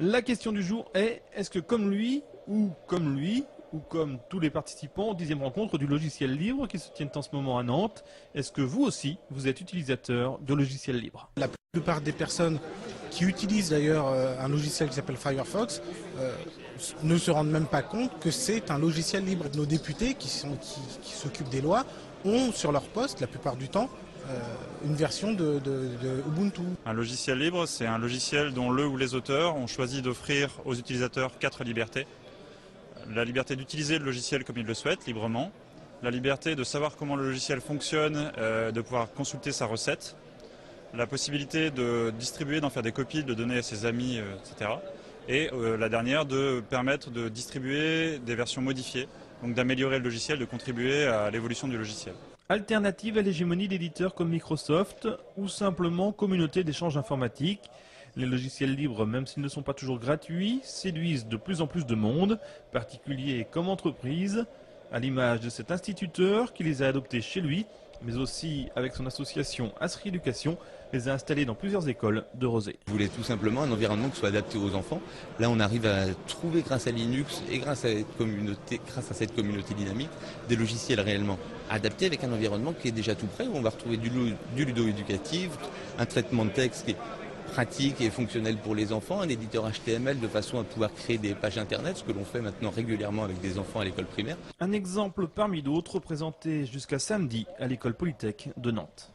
La question du jour est-ce que comme lui, ou comme tous les participants aux 10e rencontre du logiciel libre qui se tiennent en ce moment à Nantes, est-ce que vous aussi, vous êtes utilisateur de logiciels libres? La plupart des personnes qui utilisent d'ailleurs un logiciel qui s'appelle Firefox ne se rendent même pas compte que c'est un logiciel libre. Nos députés qui s'occupent des lois ont sur leur poste, la plupart du temps, une version de Ubuntu. Un logiciel libre, c'est un logiciel dont le ou les auteurs ont choisi d'offrir aux utilisateurs 4 libertés. La liberté d'utiliser le logiciel comme ils le souhaitent, librement. La liberté de savoir comment le logiciel fonctionne, de pouvoir consulter sa recette. La possibilité de distribuer, d'en faire des copies, de le donner à ses amis, etc. Et la dernière, de permettre de distribuer des versions modifiées, donc d'améliorer le logiciel, de contribuer à l'évolution du logiciel. Alternative à l'hégémonie d'éditeurs comme Microsoft ou simplement communauté d'échange informatique. Les logiciels libres, même s'ils ne sont pas toujours gratuits, séduisent de plus en plus de monde, particuliers comme entreprises, à l'image de cet instituteur qui les a adoptés chez lui, mais aussi avec son association Asri Éducation, les a installés dans plusieurs écoles de Rosé. Je voulais tout simplement un environnement qui soit adapté aux enfants. Là, on arrive à trouver, grâce à Linux et grâce à cette communauté dynamique, des logiciels réellement adaptés avec un environnement qui est déjà tout prêt, où on va retrouver du ludo-éducatif, un traitement de texte qui est pratique et fonctionnel pour les enfants, un éditeur HTML de façon à pouvoir créer des pages internet, ce que l'on fait maintenant régulièrement avec des enfants à l'école primaire. Un exemple parmi d'autres présenté jusqu'à samedi à l'école Polytech de Nantes.